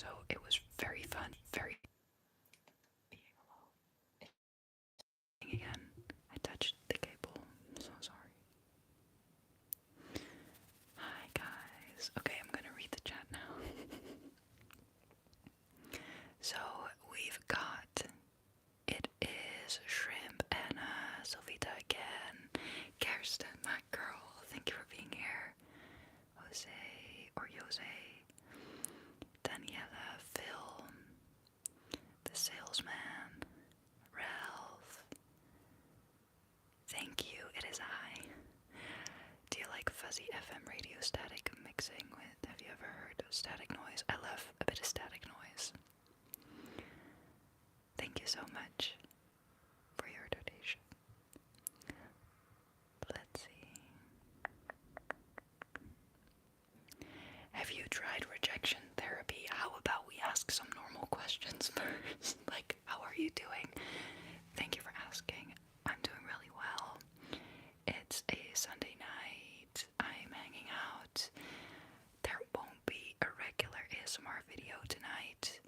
So it was very fun, very being alone. Again, I touched the cable. I'm so sorry. Hi guys. Okay, I'm gonna read the chat now. So we've got, it is Shrimp, Anna, Sovita again, Kirsten, my girl, thank you for being here, Jose, Daniela, Phil, the salesman, Ralph, thank you, it is I. Do you like fuzzy FM radio static mixing with, have you ever heard of static noise? I love a bit of static noise. Thank you so much for your donation. Let's see. Have you tried rejection therapy? How about we ask some normal questions first? Like, how are you doing? Thank you for asking. I'm doing really well. It's a Sunday night. I'm hanging out. There won't be a regular ASMR video tonight.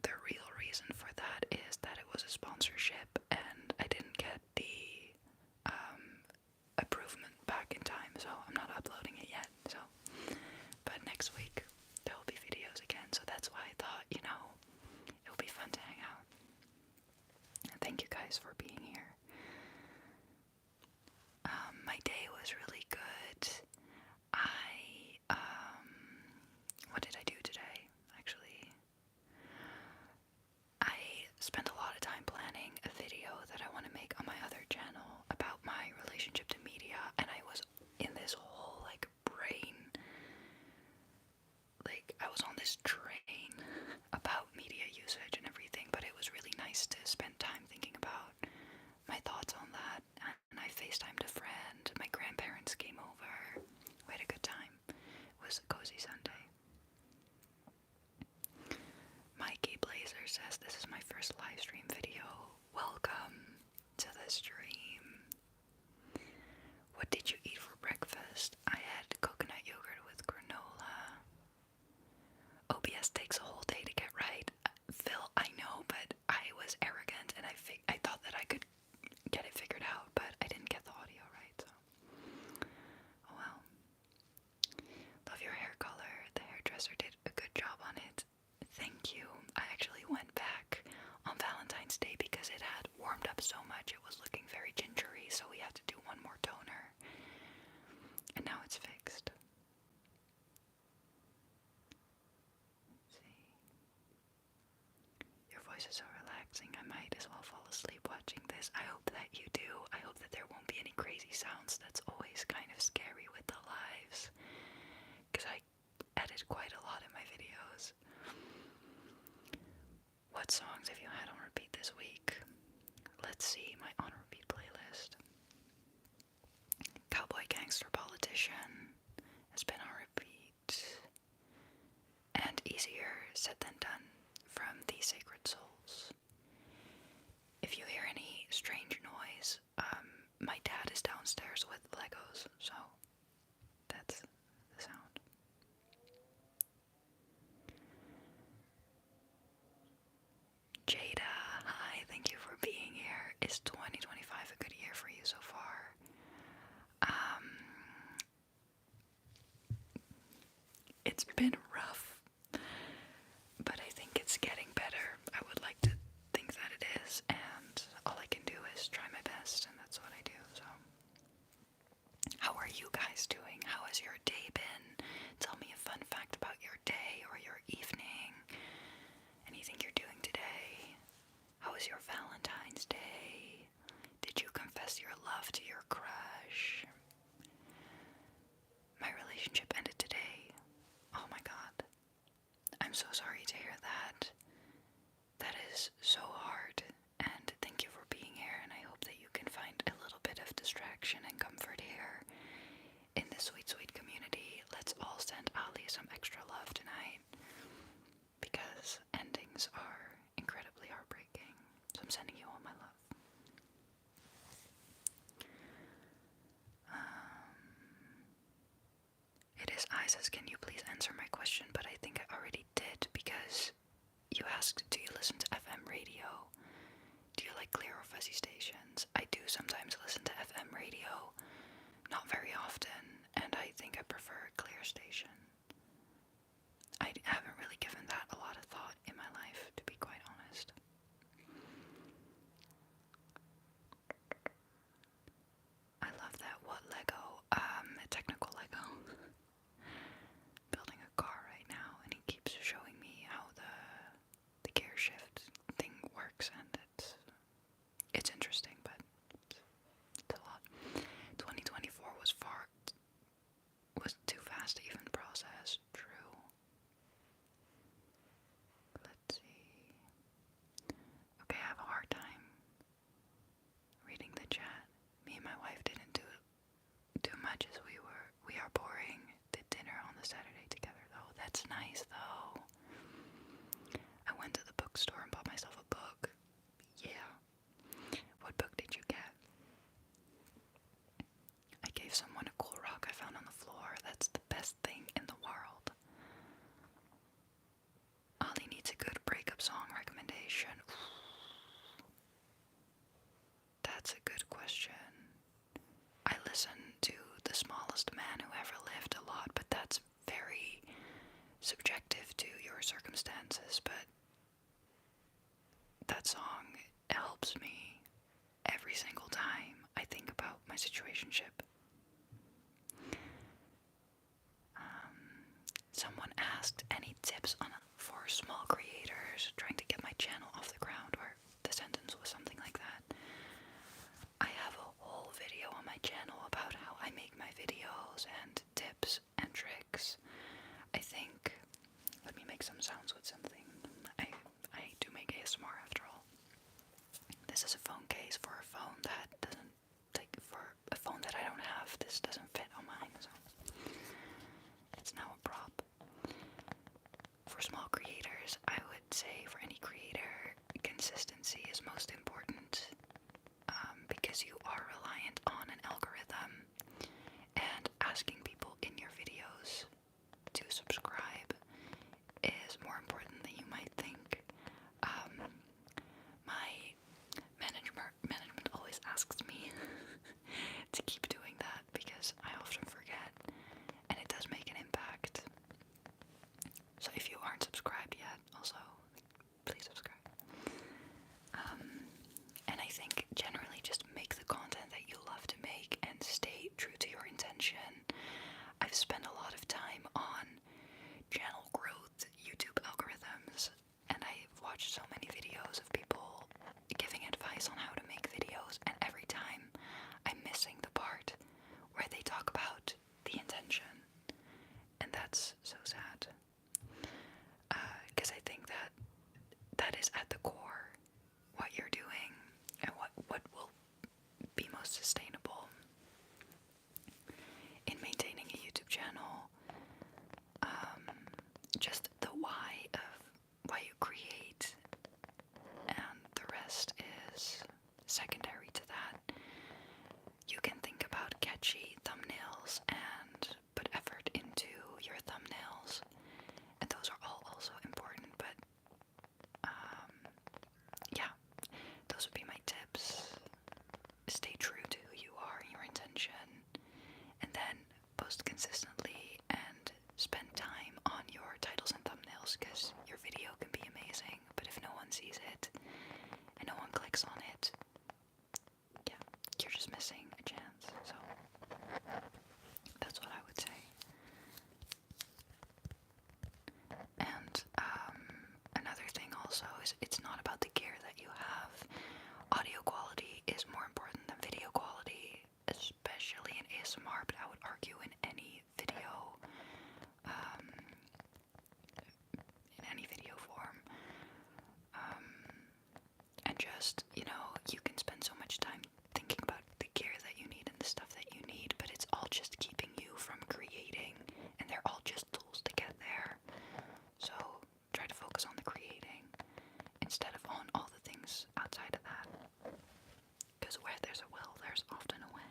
The real reason for that is that it was a sponsorship and I didn't get the approval back in time, so I'm not uploading it yet. So, but next week there will be videos again, so that's why I thought, you know, it will be fun to hang out. And thank you guys for being here. My day was really good. What did I do today? Actually, I spent a lot of time planning a video that I want to make on my other channel about my relationship to media, and I was in this whole I was on this train about media usage and everything, but it was really nice to spend time thinking about my thoughts on that, and I FaceTimed a friend, my grandparents came over, we had a good time. It was a cozy Sunday. Mikey Blazer says, this is my first live stream video. Welcome to the stream. What did you eat for breakfast? I had coconut yogurt with granola. OBS takes a whole day to get right. Phil, I know, but I was arrogant and I thought that I could get it figured out, but I didn't get the audio right, so. Oh well. Love your hair color. The hairdresser did a good job on it. Thank you. I actually went back on Valentine's Day because it had warmed up so much. It was looking very gingery, so we had to do one more toner. And now it's fixed. Let's see. Your voice is so relaxing. I might as well fall asleep watching this. I hope that you do. I hope that there won't be any crazy sounds. That's always kind of scary with the lives, because I edit quite a lot in my videos. What songs have you had on repeat this week? Let's see my on repeat playlist. Cowboy Gangster Politician has been on repeat. And Easier Said Than Done from The Sacred Souls. If you hear any strange noise, my dad is downstairs with Legos, so that's the sound. Jada, hi, thank you for being here. Is 2025 a good year for you so far? It's been rough, but I think it's getting better. I would like to think that it is, and all I can do is try my best, and that's what I do, so. How are you guys doing? How has your day been? Tell me a fun fact about your day or your evening. Anything you're doing today. How was your Valentine's Day? Did you confess your love to your crush? My relationship ended today. Oh my god. I'm so sorry to hear that. That is so hard, and thank you for being here, and I hope that you can find a little bit of distraction and comfort here in this sweet, sweet community. Let's all send Ali some extra love tonight, because endings are incredibly heartbreaking. So I'm sending you all my love. gave someone a cool rock I found on the floor. That's the best thing in the world. Ollie needs a good breakup song recommendation. That's a good question. I listen to The Smallest Man Who Ever Lived a lot, but that's very subjective to your circumstances, but that song helps me every single time I think about my situationship. Someone asked any tips for small creators trying to get my channel off the ground, or the sentence was something like that. I have a whole video on my channel about how I make my videos and tips and tricks. I think, let me make some sounds with something. I do make ASMR after all. This is a phone case for a phone that doesn't, like, for a phone that I don't have. This doesn't fit on mine, so it's now a prop. For small creators, I would say for any creator, consistency is most important, because you are reliant on an algorithm, and asking people in your videos to subscribe is more important than you might think. My management always asks me to keep doing that because I often forget, and it does make an impact. So if you aren't subscribed yet, also, please subscribe. And I think generally just make the content that you love to make and stay true to your intention. I've spent a lot of time on channel growth, YouTube algorithms, and I've watched so many videos of people giving advice on how to make videos, and every time I'm missing the part where they talk about the intention, and that's so sad. Because I think that is at the core what you're doing and what will be most sustainable in maintaining a YouTube channel. Just the why of why you create, and the rest is secondary to that. You can think about catchy thumbnails and put effort into your thumbnails, and those are all also important, but yeah, those would be my tips. Stay true to who you are and your intention, and then post consistently and spend time on your titles and thumbnails, because your video can be amazing, but if no one sees it and no one clicks on it, yeah, you're just missing a chance. So that's what I would say. And another thing also is it's not about the gear that you have. Audio quality is more important than video quality, especially in ASMR, but I would argue in any video, form. And just, you can spend so much time thinking about the gear that you need and the stuff that you need, but it's all just keeping you from creating, and they're all just tools to get there. So try to focus on the creating instead of on all the things outside of that. Because where there's a will, there's often a way.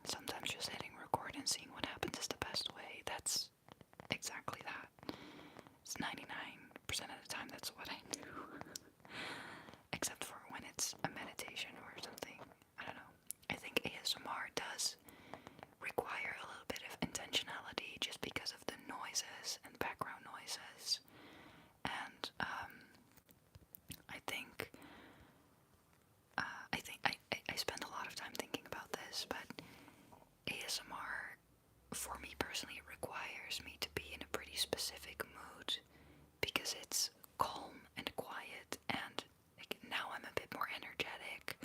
Sometimes just hitting record and seeing what happens is the best way. That's exactly that. It's 99% of the time that's what I do. Except for when it's a meditation or something. I don't know. I think ASMR does require a little bit of intentionality just because of the noises and background noises. And I spend a lot of time thinking about this, but ASMR, for me personally, requires me to be in a pretty specific mood because it's calm and quiet, and now I'm a bit more energetic,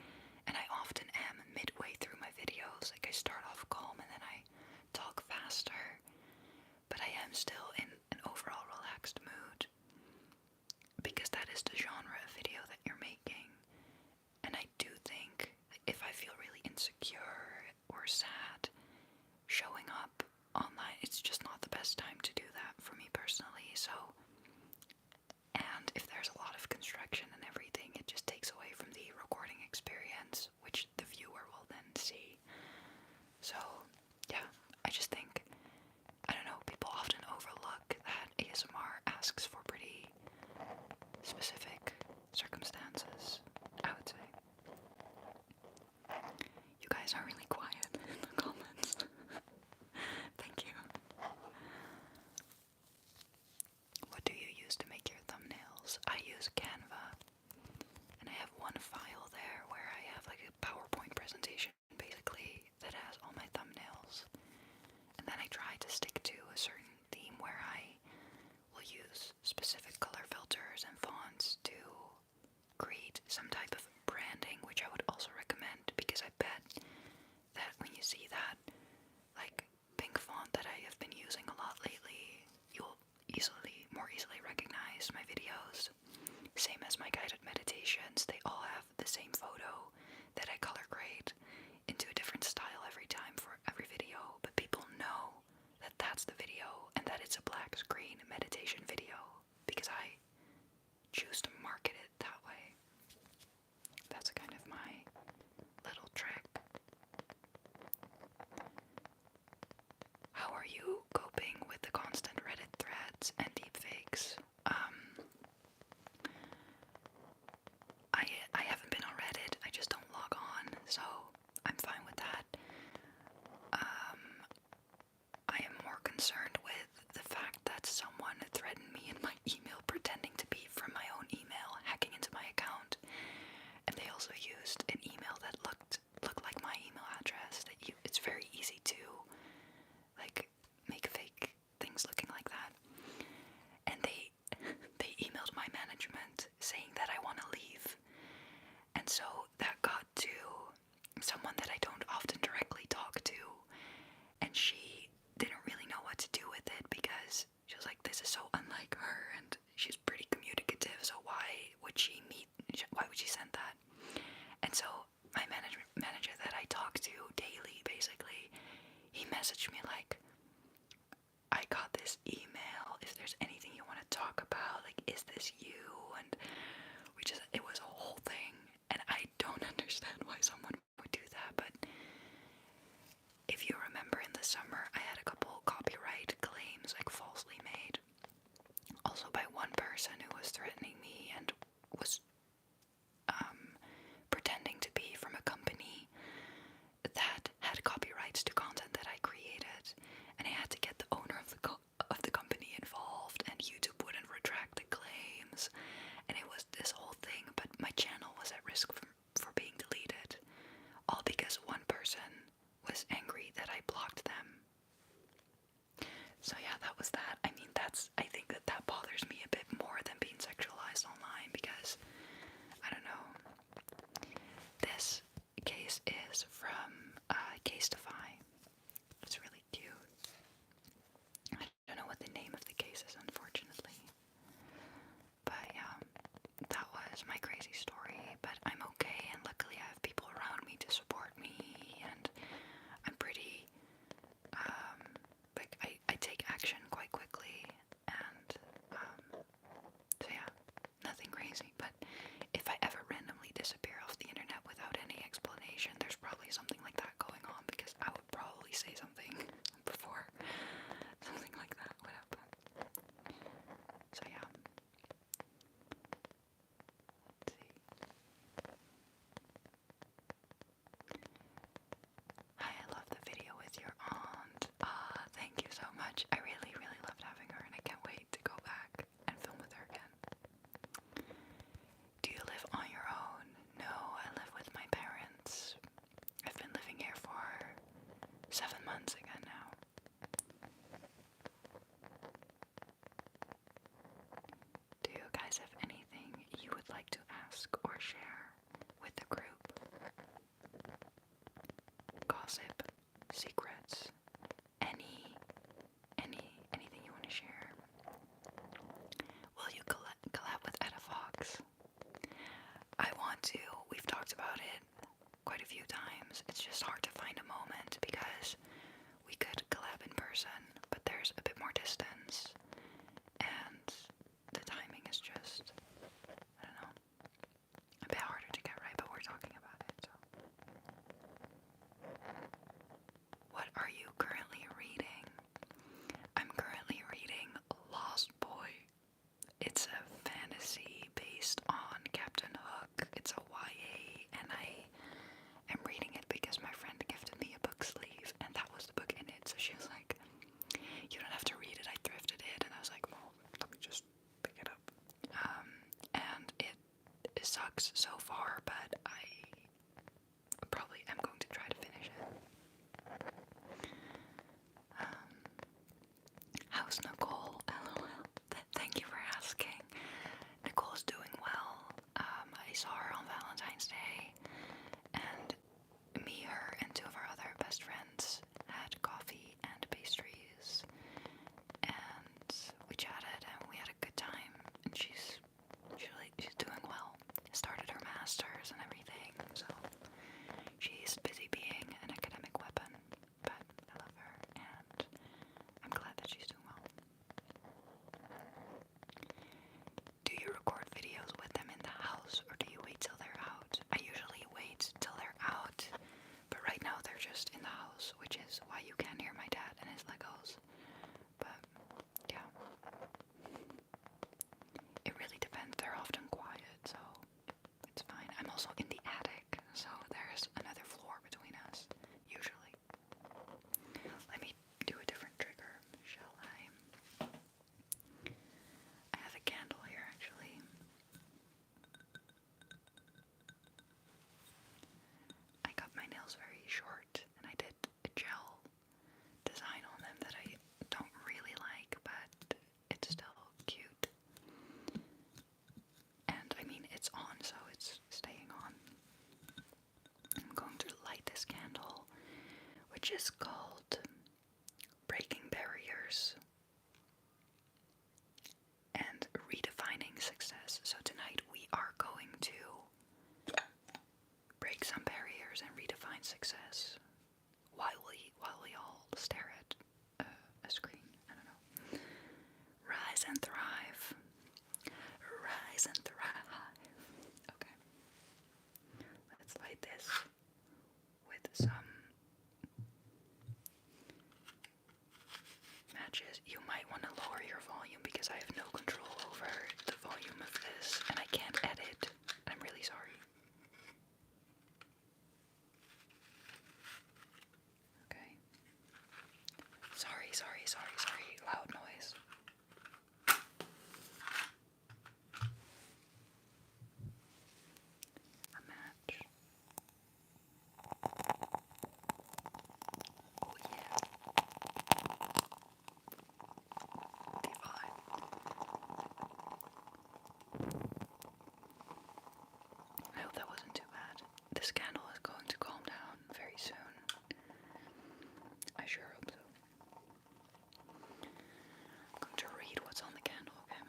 and I often am midway through my videos. I start off calm and then I talk faster, but I am still in an overall relaxed mood because that is the genre of video that you're making. And I do think if I feel really insecure or sad, showing up online, it's just not the best time to do that for me personally. guys are really quiet in the comments. Thank you. What do you use to make your thumbnails? I use Canva, and I have one file there where I have like a PowerPoint presentation basically that has all my thumbnails. And then I try to stick to a certain theme where I will use specific color filters and fonts to create some type of branding, which I would also recommend, because I bet that when you see that like pink font that I have been using a lot lately, you'll more easily recognize my videos. Same as my guided meditations, they all have the same photo that I color grade into a different style every time for every video, but people know that that's the video and that it's a black screen meditation video because I choose to market it that way. That's kind of my little trick. How are you coping with the constant Reddit threads and deepfakes? I haven't been on Reddit, I just don't log on, so I'm fine with that. I am more concerned with the fact that someone threatened me in my email pretending to be from my own email, hacking into my account, and they also used an email that looked like my email address. It's very easy to like make fake things looking like that. And they emailed my management saying that I want to leave. And so that got to someone that I don't often directly talk to, and she didn't really know what to do with it because she was like, this is so unlike her, and she's pretty communicative, so why would she send that? And so my manager that I talk to daily, basically, he messaged me like, I got this email, if there's anything you want to talk about, like, is this you? And it was a whole thing, and I don't understand why someone would do that, but if you remember in the summer, I had a couple copyright claims, like, falsely made, also by one person who was threatening me and was pretending to be from a company that had copyrights to content that I created, and I had to get the owner of the company involved, and YouTube wouldn't retract the claims, and it was this whole thing. But my channel was at risk for being deleted, all because one person was angry that I blocked them. So yeah, that was that. I mean, I think that bothers me a bit more than being sexualized online, because I don't know. This case is from Casetify. It's really cute. I don't know what the name of the case is, unfortunately. But yeah, that was my crazy story. But I'm okay, and luckily I have people around me to support me, and I'm pretty, I take action quite quickly, and, so yeah, nothing crazy. But if I ever randomly disappear off the internet without any explanation, there's probably something like that going on, because I would probably say something before something like that would happen. So yeah. Let's see. Hi, I love the video with your aunt. Thank you so much. I really, really loved having her, and I can't wait to go back and film with her again. Do you live on your own? No, I live with my parents. I've been living here for 7 months again now. Do you guys have anything you would like to ask or share with the group? Gossip, secrets, anything you want to share? Will you collab with Etta Fox? I want to. We've talked about it quite a few times. It's just hard to find a moment because we could collab in person, but there's a bit more distance, and the timing is just, I don't know, a bit harder to get right, but we're talking about it, so. What are you currently reading? I'm currently reading Lost Boy. It's a fantasy based on Captain Hook. It's a YA, and I am reading it because my friend which is called Breaking Barriers and Redefining Success. So tonight we are going to break some barriers and redefine success while we all stare at a screen. I don't know. Rise and thrive. Rise and thrive. Okay. Let's light this with some matches. You might want to lower your volume because I have no control over the volume of this and I can't edit. I'm really sorry. Okay. Sorry. Loud noise. A match. Oh yeah. Divine. I hope that wasn't too bad. This candle is going to calm down very soon. I sure hope so. I'm going to read what's on the candle, okay?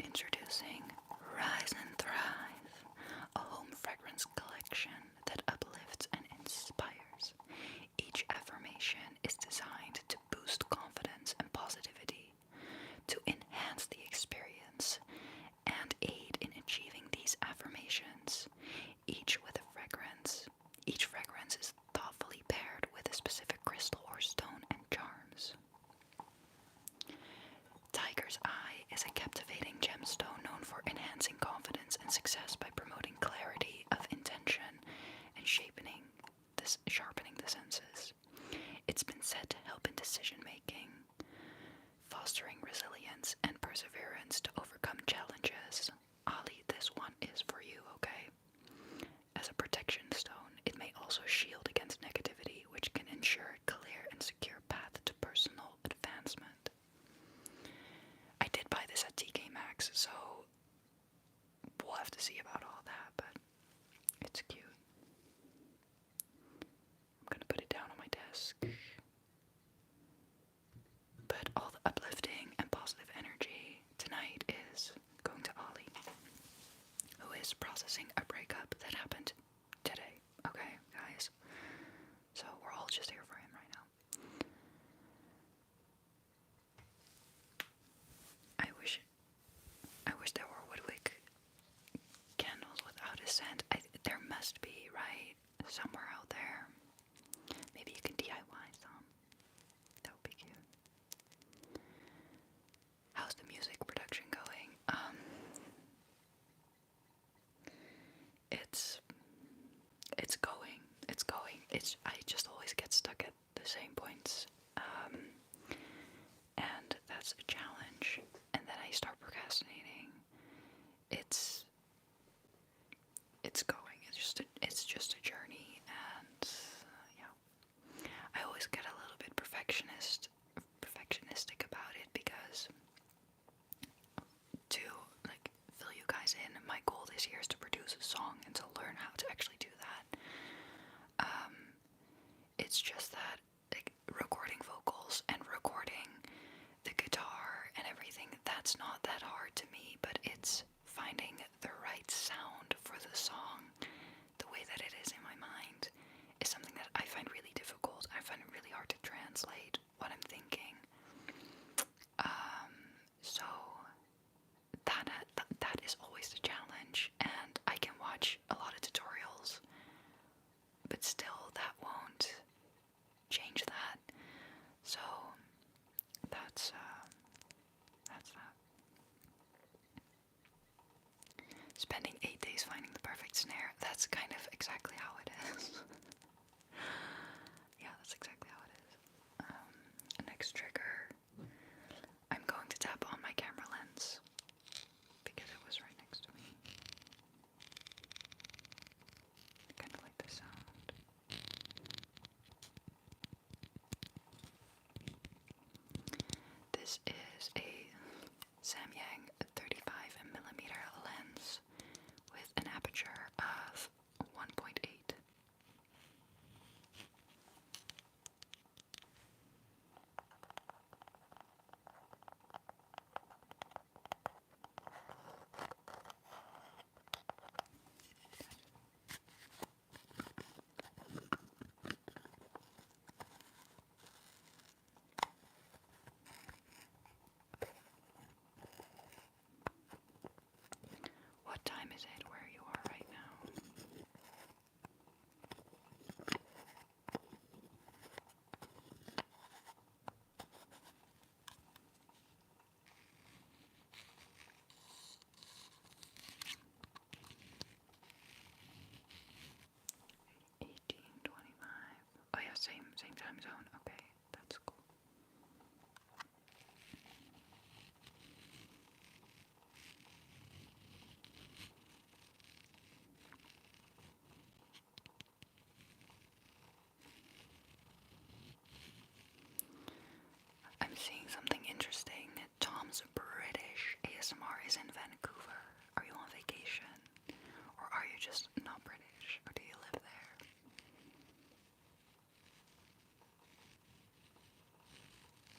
Introducing Rise and Thrive, a home fragrance collection that uplifts and inspires. Each affirmation is designed to boost confidence and positivity, to enhance the experience, and aid in achieving these affirmations, each with a fragrance. Each fragrance is thoughtfully paired with a specific crystal or stone and charms. Tiger's Eye is a captivating gemstone known for enhancing confidence and success by promoting clarity of intention and sharpening the senses. It's been said to help in decision making, fostering resilience and perseverance to overcome challenges. Ali, this one is for you, okay? As a protection stone, it may also shield against negativity, which can ensure a clear and secure path to personal advancement. I did buy this at TK Maxx, so we'll have to see about all that, but it's cute. I'm gonna put it down on my desk. But all the uplifting and positive energy tonight is going to Ollie, who is processing a breakup that happened today. Okay, guys? So we're all just here for him right now. I wish there were woodwick candles without a scent. There must be, right? Somewhere out there. Maybe you can DIY some. That would be cute. How's the music production going? It's going. I just always get stuck at the same points. And that's a challenge. And then I start procrastinating. It's going. It's just a journey, and yeah. I always get a little bit perfectionistic about it because to like fill you guys in, my goal this year is to produce a song and to learn how to actually do that. It's just that like recording vocals and recording the guitar and everything, that's not that hard to me, but it's finding the right sound for the song, the way that it is in my mind, is something that I find really difficult. I find it really hard to translate what I'm thinking. So that is always the challenge, and I can watch a lot of tutorials, but still that won't change that. So that's that. Spending 8 days finding the perfect snare, that's kind of exactly how it is. Yeah, that's exactly how it is. Next trigger, I'm going to tap on my camera lens because it was right next to me. I kind of like the sound. This is a Samyang 35mm lens with an aperture of 1.8. time zone. Okay, that's cool. I'm seeing something interesting. Tom's British ASMR is in Vancouver. Are you on vacation? Or are you just not British? Or do you live there?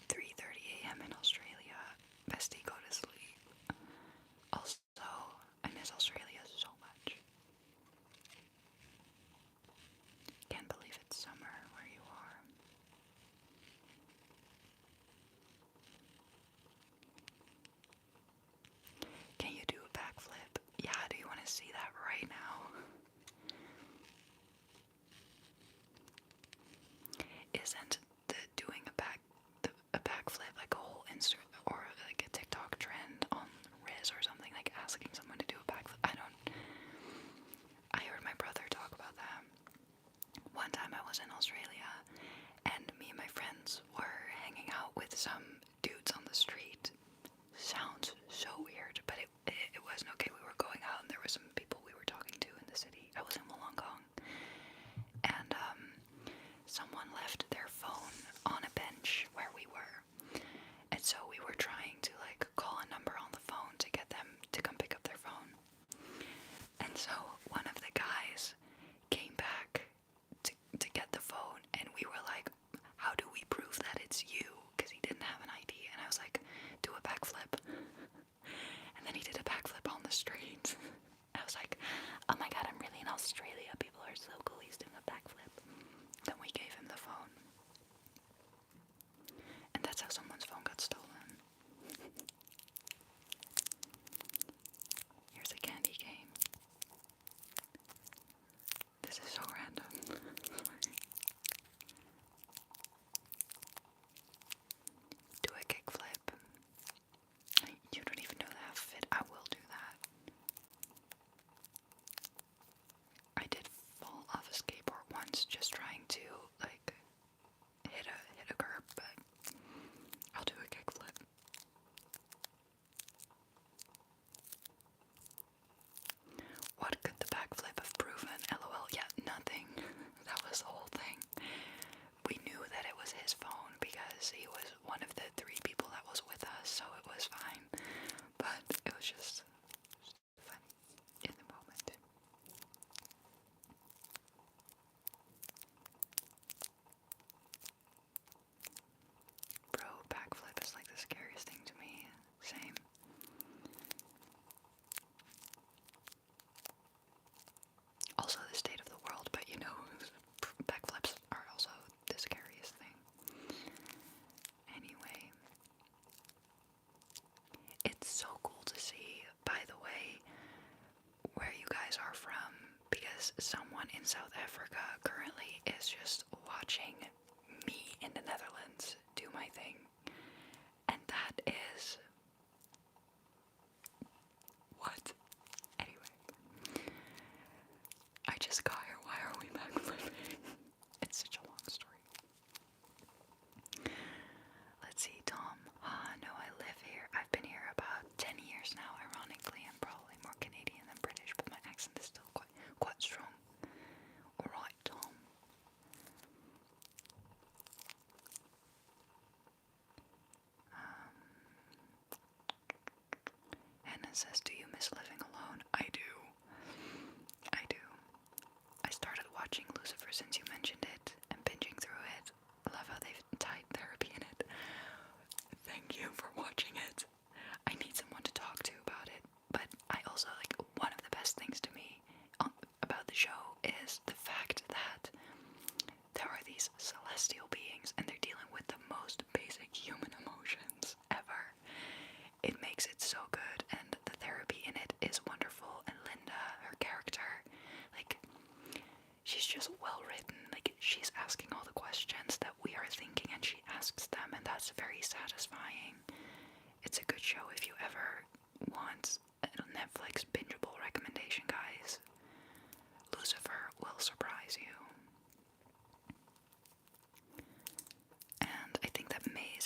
3:30 a.m. in Australia. Bestie, go to sleep. Also, I miss Australia so much. Can't believe it's summer where you are. Can you do a backflip? Yeah, do you want to see that right now? Isn't the doing a backflip like a whole Insta or like a TikTok trend on Riz or something, like asking someone to do a backflip? I heard my brother talk about that. One time I was in Australia and me and my friends were hanging out with some dudes on the street. Sounds so weird, but it wasn't okay. We were going out and there were some people we were talking to in the city. I was in Wollongong. And someone left their phone on a bench where we were. And so we were trying to like call a number on the phone to get them to come pick up their phone. And so one of the guys came back to get the phone, and we were like, how do we prove that it's you? Because he didn't have an ID. And I was like, do a backflip. And then he did a backflip on the street. I was like, oh my god, I'm really in Australia. People are so cool. He's doing a backflip. Then we gave him the phone. And that's how someone's phone got stolen. Here's a candy game. This is so random. Do a kickflip. You don't even know the outfit. I will do that. I did fall off a skateboard once just trying to like hit a curb, but I'll do a kickflip. What could the backflip have proven? LOL. Yeah, nothing. That was the whole thing. We knew that it was his phone because he was one of the 3 people that was with us, so it was fine. But it was just funny in the moment. Bro, backflip is like the scariest thing to me. Same. Also the state of the world, but you know, backflips are also the scariest thing. Anyway, it's so cool to see, by the way, where you guys are from, because someone in South Africa currently is just watching me in the Netherlands do my thing. And that is... what? Anyway. I just got here. Why are we backflipping? It's such a long story. Let's see, Tom. No, I live here. I've been here about 10 years now. Ironically, I'm probably more Canadian than British, but my accent is still quite strong. Alright, Tom. Hannah says, do you miss living alone? I do. I do. I started watching Lucifer since you mentioned it and binging through it. I love how they've tied therapy in it. Thank you for watching it. I need someone to talk to about it. But I also, like, one of the best things to me about the show is the fact that there are these celestial beings and they're dealing with the most basic human emotions ever. It makes it so good, and the therapy in it is wonderful. And Linda, her character, like, she's just well written. Like, she's asking all the questions that we are thinking, and she asks them, and that's very satisfying. It's a good show if you ever want a Netflix bingeable recommendation, guys. Lucifer will surprise you.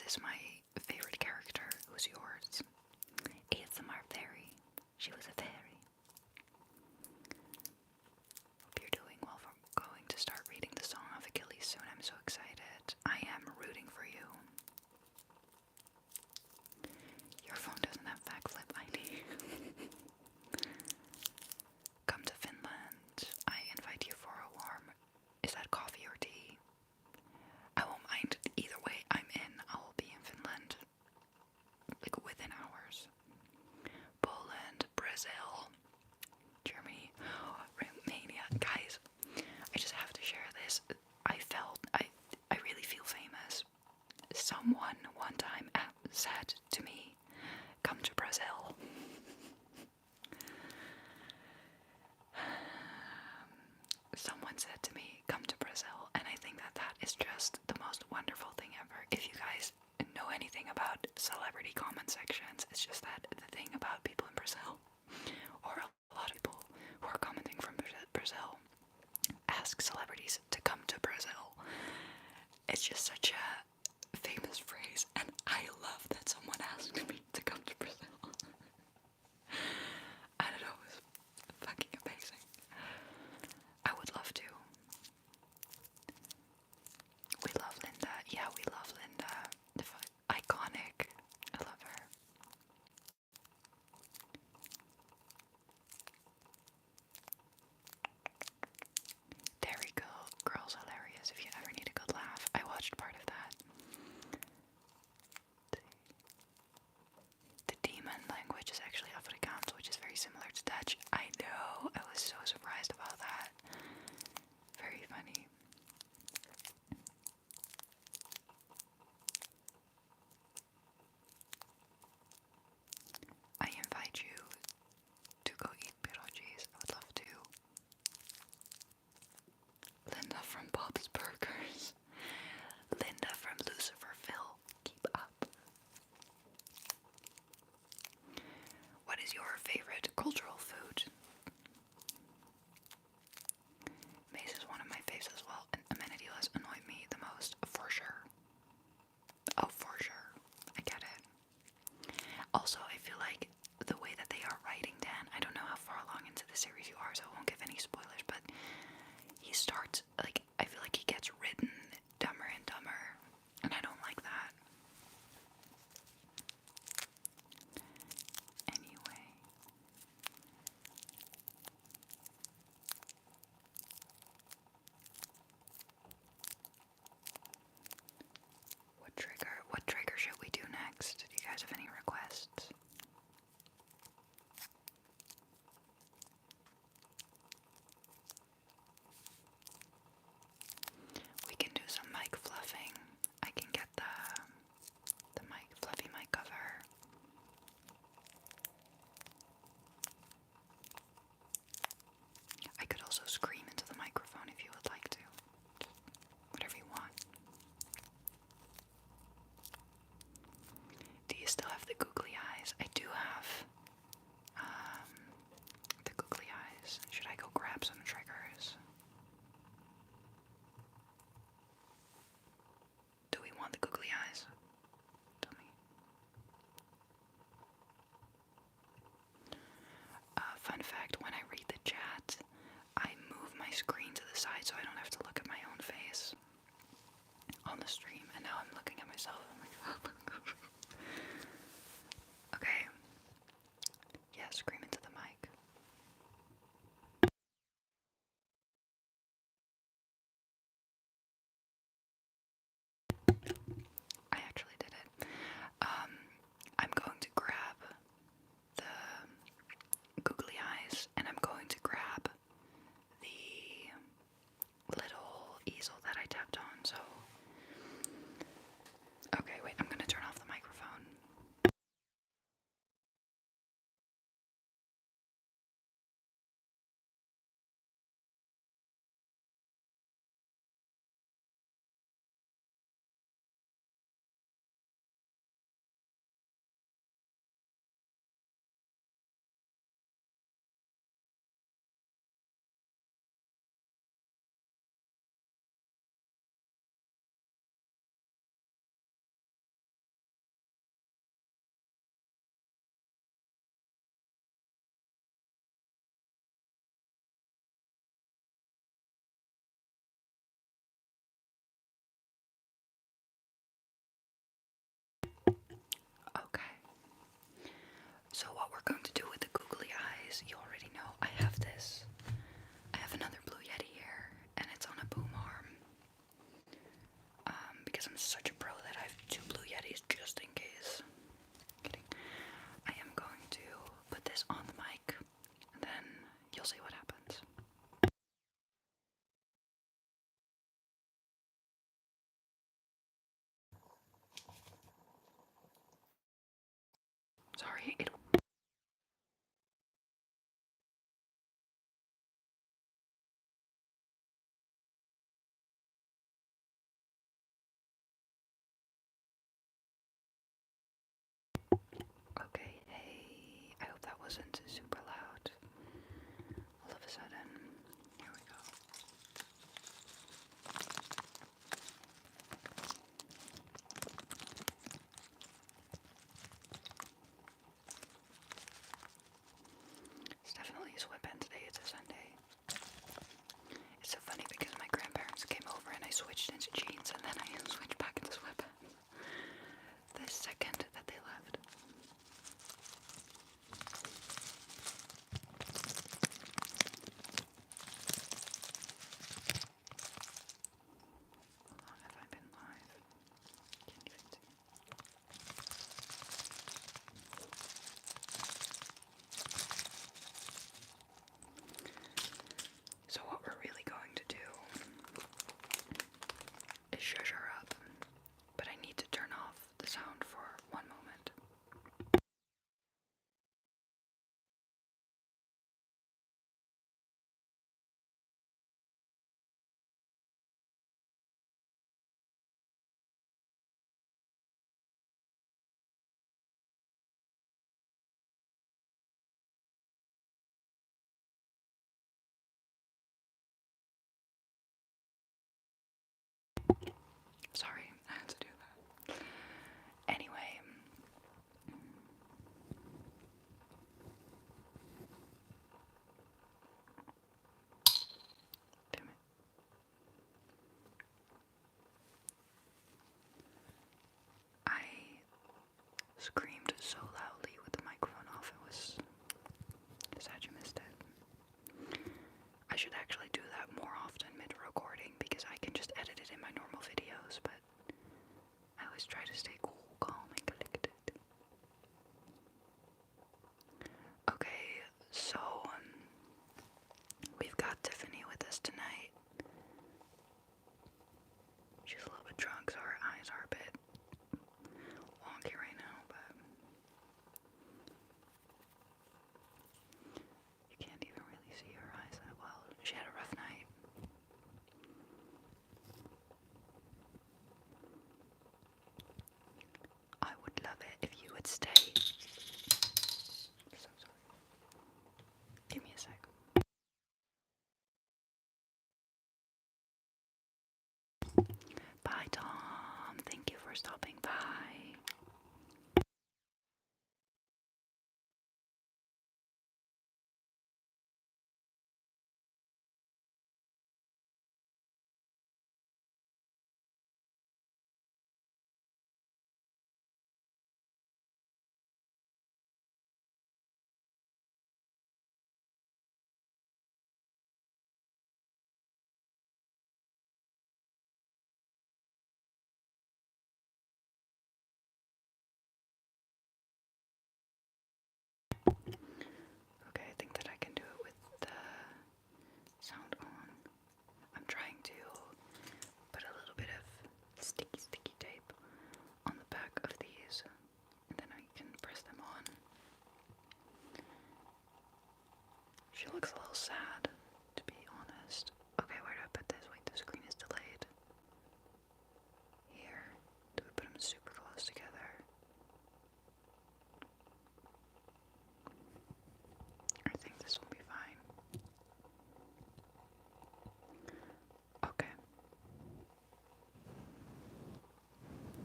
is my favorite character. Who's yours? ASMR Fairy. She was a fairy. Hope you're doing well. We're going to start reading the Song of Achilles soon. I'm so excited. I am rooting for you. Your phone doesn't have backflip ID. Come to Finland. I invite you for a warm. Is that coffee or tea? I won't mind either way. I'm in. I will be in Finland like within hours. Poland, Brazil, Germany, Romania. Guys, I just have to share this. I really feel famous. Someone one time said to me, come to Brazil. Someone said to me, come to Brazil, and I think that that is just the most wonderful thing ever. If you guys know anything about celebrity comment sections, it's just that the thing about people in Brazil, or a lot of people who are commenting from Brazil, ask celebrities to come to Brazil. It's just such a famous phrase, and I love that someone asked me to come to Brazil. I don't know, it was fucking amazing. I would love to. We love Linda. Yeah, we love Linda. Iconic. I love her. Dairy Girl's hilarious if you ever need a good laugh. I watched part of that. The demon language is actually Afrikaans, which is very similar to Dutch. I know. I was so surprised about that. Very funny. I invite you to go eat pierogies. I would love to. Linda from Bob's Burgers. Linda from Lucifer. Keep up. What is your favorite cultural food? Mace is one of my faves as well, and amenity-less annoy me the most, for sure. Oh, for sure. I get it. Also, I feel like the way that they are writing Dan, I don't know how far along into the series you are, so I won't give any spoilers, but he starts, like, I feel like he gets written dumber and dumber, and I don't like that. Anyway. What trigger should we do next? Do you guys have any requests? We can do some mic fluffing. I can get the fluffy mic cover. I could also scream into the microphone if you would like to. Just whatever you want. Do you still have the googly eyes? I do have the googly eyes. Should I go grab some triggers? Do we want the googly eyes? Tell me. Fun fact, when I read the chat, I move my screen to the side so I don't have to look at my own face on the stream, and now I'm looking at myself. I'm like, okay. Yeah, scream into the mic. I actually did it. I'm going to grab the googly eyes, and I'm going to grab the little easel that I tapped on, so... Okay, wait, I'm gonna turn off the microphone. guys, you already know I have this. I have another Blue Yeti here, and it's on a boom arm. Because I'm such a pro that I have 2 Blue Yetis just in case. Kidding. I am going to put this on the mic, and then you'll see what happens. Sorry, Okay, hey, I hope that wasn't super loud. All of a sudden, here we go. It's definitely a sweatband today, it's a Sunday. It's so funny because my grandparents came over and I switched into jeans and then I switched back into sweatpants the second that they left. How long have I been live? Can't even see. So what we're really going to do is shush her up, but I need to turn off the sound for one moment. Sorry, I had to do that. Anyway, damn it. I screamed so loudly with the microphone off, it was sad you missed it. I should actually do that more often mid-recording because I can just edit it in my normal videos, but I always try to stay cool, calm, and collected. Okay, so we've got Tiffany with us tonight. She's a little bit drunk, so her eyes are a bit wonky right now, but you can't even really see her eyes that well. She had a rough night. I would love it if you would stay. So sorry. Give me a sec. Bye, Tom. Thank you for stopping by. Okay, I think that I can do it with the sound on. I'm trying to put a little bit of sticky tape on the back of these, and then I can press them on. She looks a little sad, to be honest. Okay, where do I put this? Wait, the screen is delayed. Here. Do we put them super close together? I think this will be fine. Okay.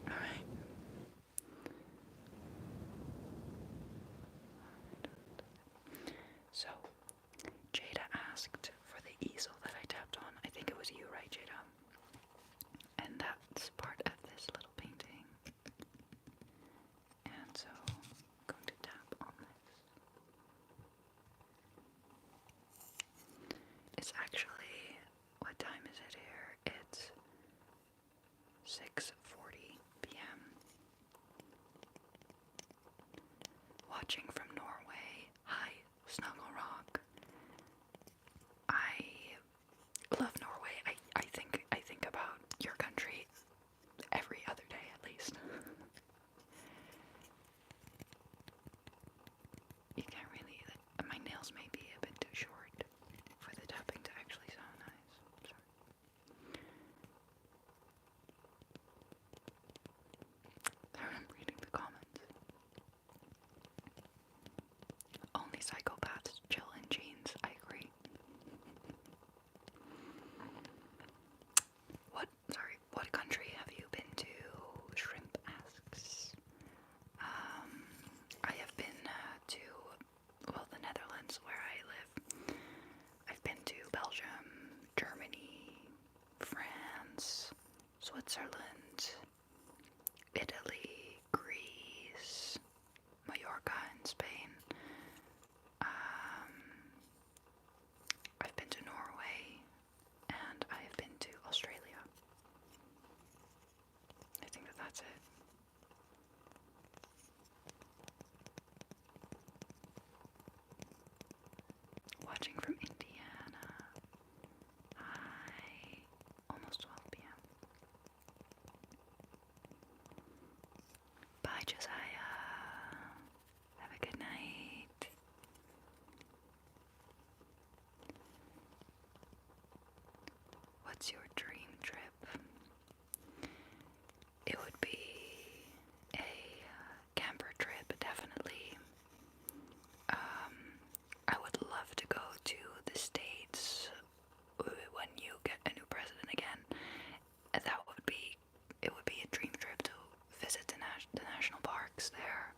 Alright. So, Jada Bye, Josiah. Have a good night. What's your dream trip? It would be a camper trip, definitely. I would love to go to the States when you get a new president again. It would be a dream trip to visit the national parks there.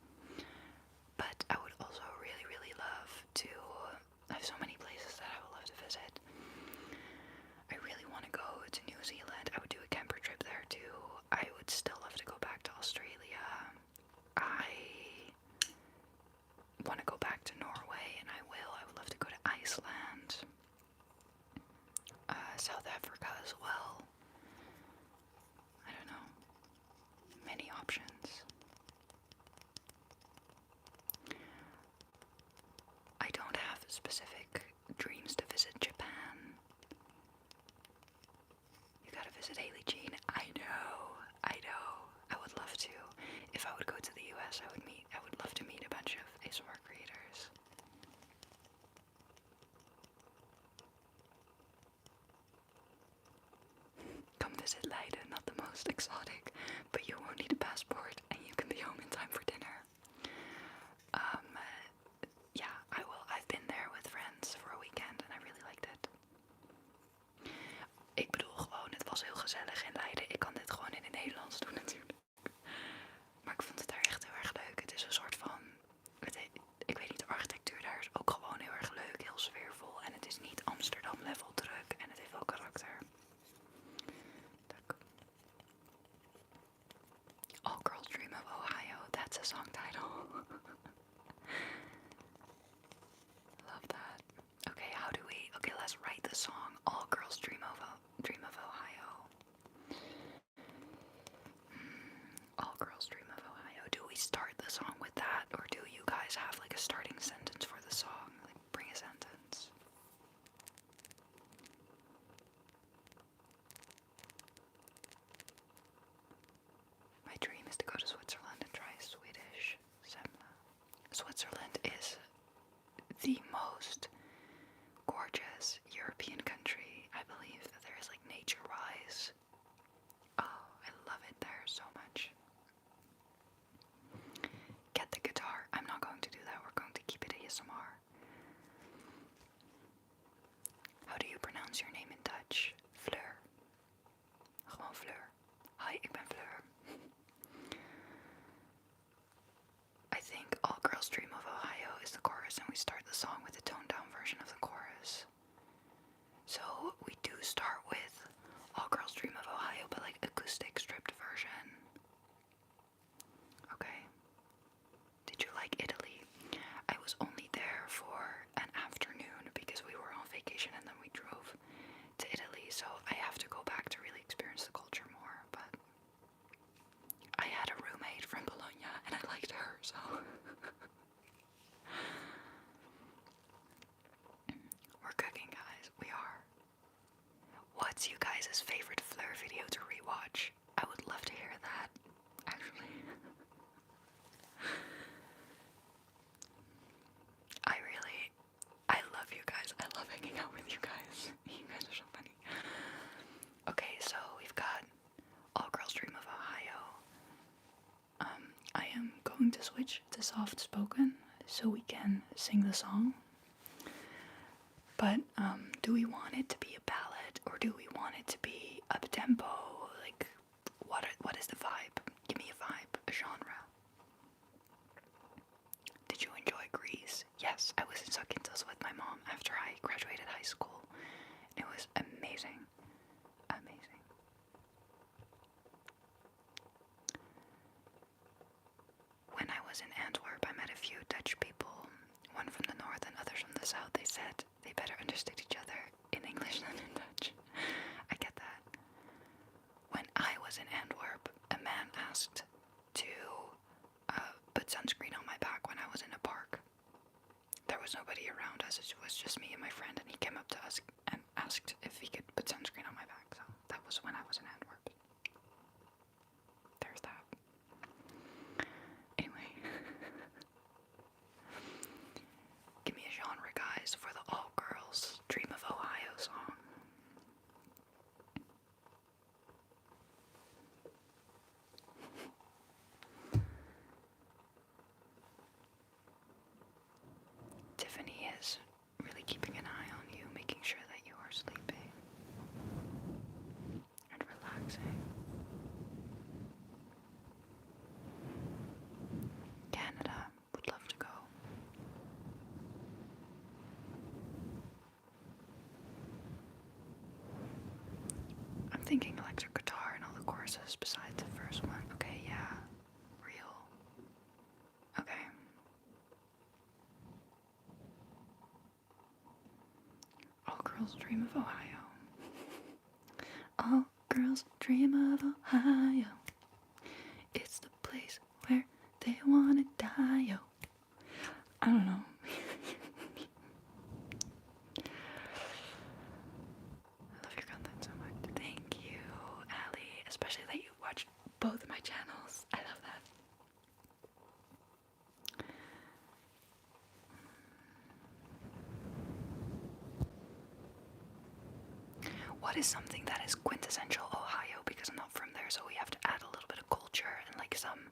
But I would also really, really love to. I have so many places that I would love to visit. I really want to go to New Zealand. I would do a camper trip there too. I would still love to go back to Australia. I want to go back to Norway, and I will. I would love to go to Iceland. South Africa as well. I don't know. Many options. I don't have specific dreams to visit Japan. You gotta visit Haley Jean. I know. I would love to. If I would go to the US, I would love to meet a bunch of ASMR creators. Come visit Leiden, not the most exotic, but you won't need a passport and you can be home in time for dinner. Yeah, I will. I've been there with friends for a weekend and I really liked it. Ik bedoel gewoon, het was heel gezellig in Leiden. Ik kan dit gewoon in het Nederlands doen natuurlijk. Maar ik vond het daar echt heel erg leuk. Het is een soort van, ik weet niet, de architectuur daar is ook gewoon heel erg leuk, heel sfeervol. En het is niet Amsterdam level druk en het heeft wel karakter. All Girls Dream of Ohio, that's a song title. Love that. Okay, okay, let's write the song. All Girls Dream of Ohio. All Girls Dream of Ohio. Do we start the song with that, or do you guys have like a starting sentence for the song? Like, bring a sentence. My dream is to go to Switzerland and try Swedish semla. Switzerland is the most gorgeous European country. I believe that there is like nature-wise. Oh, I love it there so much. Get the guitar. I'm not going to do that. We're going to keep it ASMR. How do you pronounce your name in Dutch? Fleur. Gewoon Fleur. Hi, ik ben Fleur. I think All Girls Dream of Ohio is the chorus, and we start the song with the toned down version of the chorus. So we do start with All Girls Dream of Ohio, but like acoustic stripped version. Okay. Did you like Italy? I was only there for an afternoon because we were on vacation and then we drove to Italy, so I have to go back to really experience the culture more, but I had a roommate from Bologna and I liked her, so we're cooking, guys. We are. What's you guys' favorite Fleur video to rewatch? I would love to hear that, actually. I love you guys. I love hanging out with you guys. You guys are so funny. Okay, so we've got All Girls Dream of Ohio. I am going to switch to soft spoken so we can sing the song. But do we want it to be a ballad or do we want it to be up tempo? Like, what is the vibe? Give me a vibe, a genre. Did you enjoy Greece? Yes, I was in Zakynthos with my mom after I graduated high school. It was amazing. Amazing. When I was in Antwerp, I met a few Dutch people, one from the north and others from the south. They said they better understood each other in English than in Dutch. I get that. When I was in Antwerp, a man asked to put sunscreen on my back when I was in a park. There was nobody around us, it was just me and my friend, and he came up to us and asked if he could put sunscreen on my back. So that was when I was in Antwerp. There's that. thinking electric guitar and all the choruses besides the first one. Okay, yeah. Real. Okay. All girls dream of Ohio. All girls dream of Ohio. It's the place where they wanna die, yo. I don't know. I love your content so much. Thank you, Allie. Especially that you watch both of my channels. I love that. What is something that is quintessential Ohio? Because I'm not from there, so we have to add a little bit of culture and like some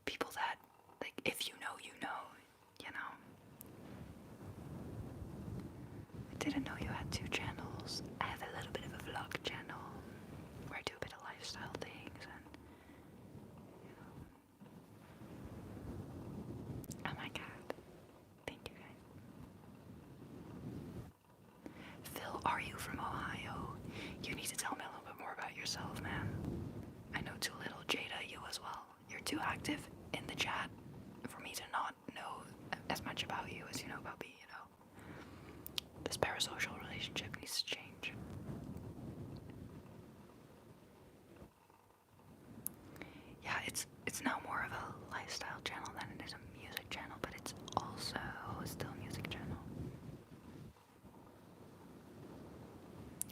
people that, like, if you know, you know, you know. I didn't know you had 2 channels. I have a little bit of a vlog channel where I do a bit of lifestyle things and, you know. Oh my god. Thank you guys. Phil, are you from Ohio? You need to tell me a little bit more about yourself, man. I know too little. Jada, you as well. You're too active in the chat for me to not know as much about you as you know about me, you know. This parasocial relationship needs to change. Yeah, it's now more of a lifestyle channel than it is a music channel, but it's also still a music channel.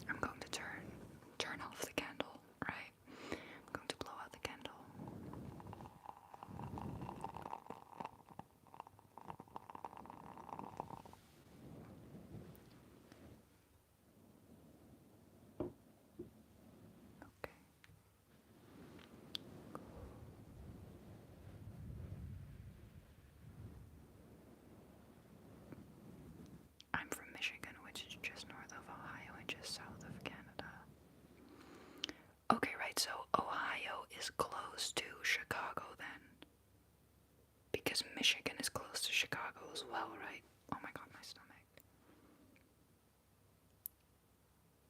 I'm going to turn off the candle, right? I'm going to blow out the candle. Okay. I'm from Michigan, which is just north of Ohio and just south of Canada. Okay, right, so Ohio is close to Chicago then. Because Michigan is close to Chicago as well, right? Oh my god, my stomach.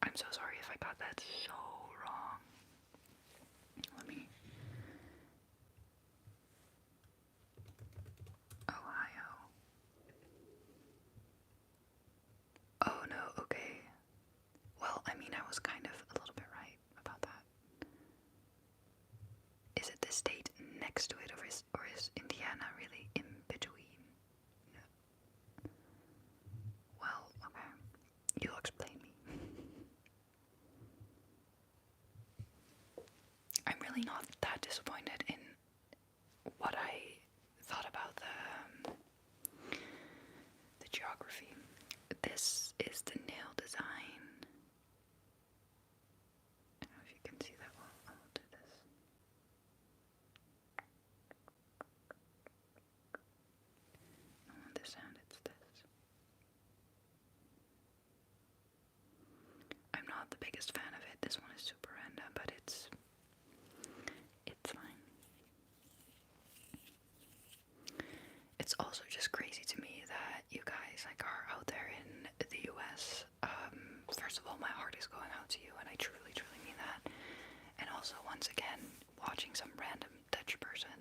I'm so sorry if I got that so wrong. Let me... Ohio. Oh no, okay. Well, I mean, I was kind of a little bit right about that. Is it the state next to it, or is Indiana really in between? No. Well, okay. You'll explain me. I'm really not that disappointed in what I thought about the geography. This is the nail design. I don't know if you can see that well. I'll do this. On this hand, it's this. I'm not the biggest fan of it. This one is super random, but it's fine. It's also just crazy to me that you guys like are out there in the US. First of all, my heart is going out to you, and I truly, truly mean that. And also, once again, watching some random Dutch person,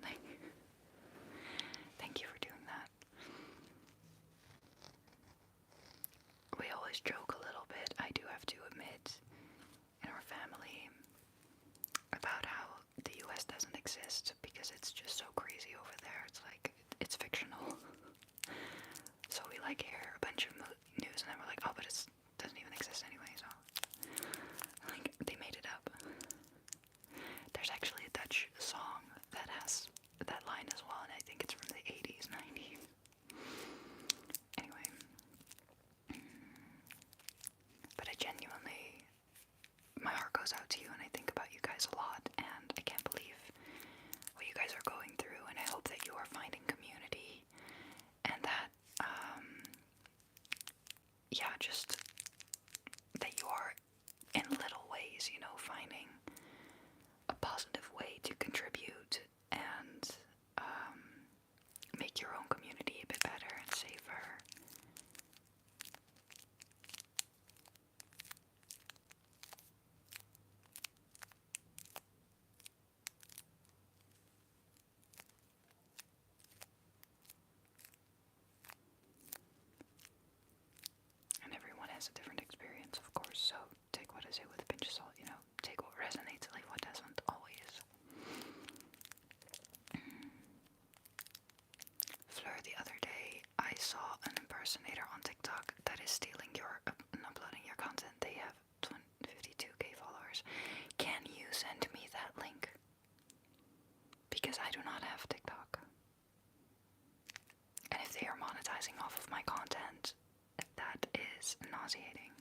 thank you for doing that. We always joke a little bit, I do have to admit, in our family, about how the US doesn't exist because it's just so crazy over there. It's like, it's fictional. So we like hear a bunch of news and then we're like, oh, but it doesn't even exist anyway, so. Like, they made it up. There's actually a Dutch song that has that line as well, and I think it's from the 80s, 90s. Anyway. But I genuinely, my heart goes out to you, and I think about you guys a lot, and I can't believe what you guys are going through, and I hope that you are finding community, and that, yeah, just that you are, in little ways, you know, finding a positive way to contribute and make your own community a bit better and safer. resonates, like what doesn't always. Fleur, the other day I saw an impersonator on TikTok that is stealing your and uploading your content. They have 52k followers. Can you send me that link? Because I do not have TikTok. And if they are monetizing off of my content, that is nauseating.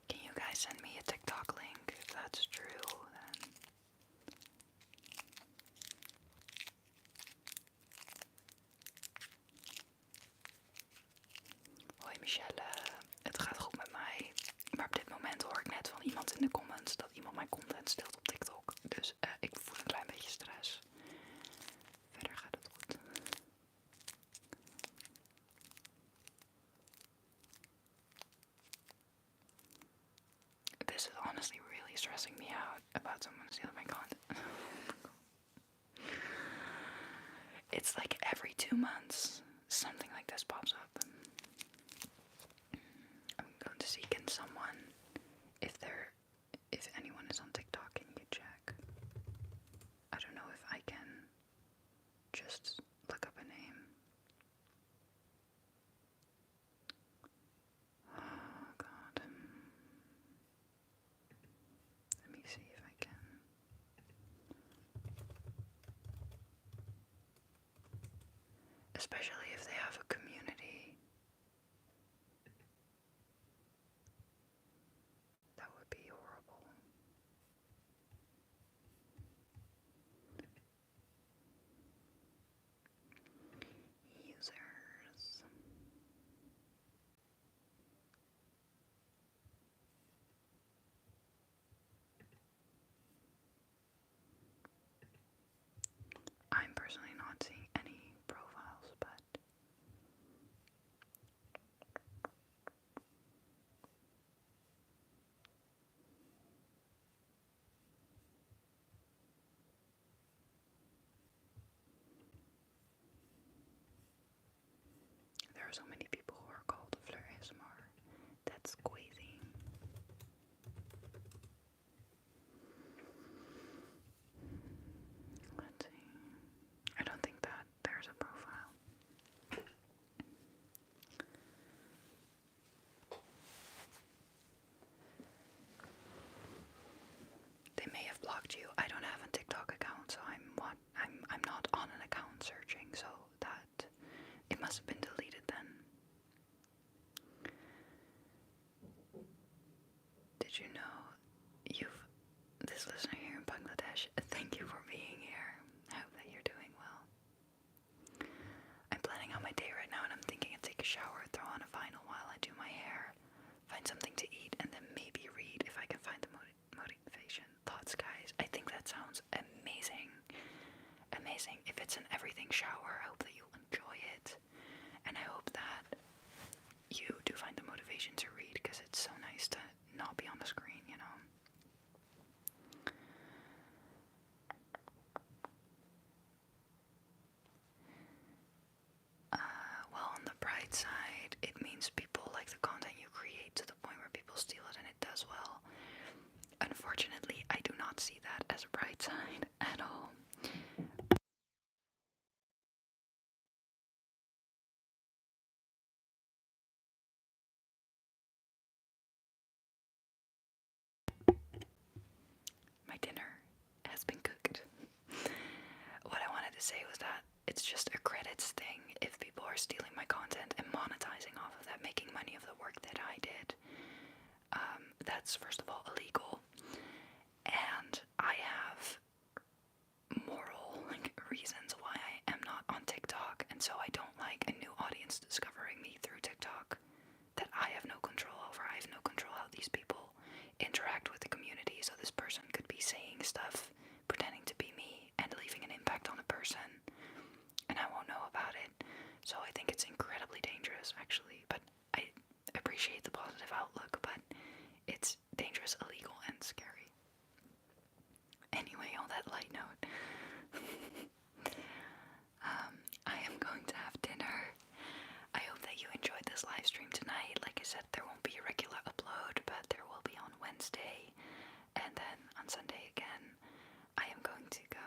Can you guys send me a TikTok link if that's true? Then hoi Michelle, het gaat goed met mij. Maar op dit moment hoor ik net van iemand in de comments dat iemand mijn content steelt op TikTok. Dus ik voel een klein beetje stress. Verder gaat het goed. This is honestly really stressing me out about someone stealing my content. It's like every 2 months something like this pops up. I'm going to see, can someone, if anyone is on TikTok, can you check? I don't know if I can just look up a name. Oh god. Let me see if I can. Especially if they have a community. That would be horrible. Users. I'm personally not seeing any profiles, but there are so many people who are called Fleur ASMR. That's crazy. Let's see. I don't think that there's a profile. They may have blocked you. I don't have a TikTok account, so I'm not on an account searching, so that it must have been deleted then. Did you know this listener here in Bangladesh, thank you for being here. I hope that you're doing well. I'm planning on my day right now and I'm thinking I'd take a shower, throw on a vinyl while I do my hair, find something to eat, and then maybe read if I can find the motivation. Thoughts, guys? I think that sounds amazing. Amazing. If it's an everything shower, I hope that you'll enjoy it. And I hope that you do find the motivation to read, because it's so nice to not be on the screen, you know? Well, on the bright side, it means people like the content you create to the point where people steal it and it does well. Unfortunately, I do not see that as a bright side at all. My dinner has been cooked. What I wanted to say was that it's just a credits thing. If people are stealing my content and monetizing off of that, making money of the work that I did, that's first of all illegal. And I have moral reasons why I am not on TikTok, and so I don't like a new audience discovering me through TikTok that I have no control over. I have no control how these people interact with the community, so this person could be saying stuff, pretending to be me, and leaving an impact on the person, and I won't know about it. So I think it's incredibly dangerous, actually, but I appreciate the positive outlook, but it's dangerous, illegal, and scary. Anyway, on that light note, I am going to have dinner. I hope that you enjoyed this live stream tonight. Like I said there won't be a regular upload, but there will be on Wednesday, and then on Sunday again. I am going to go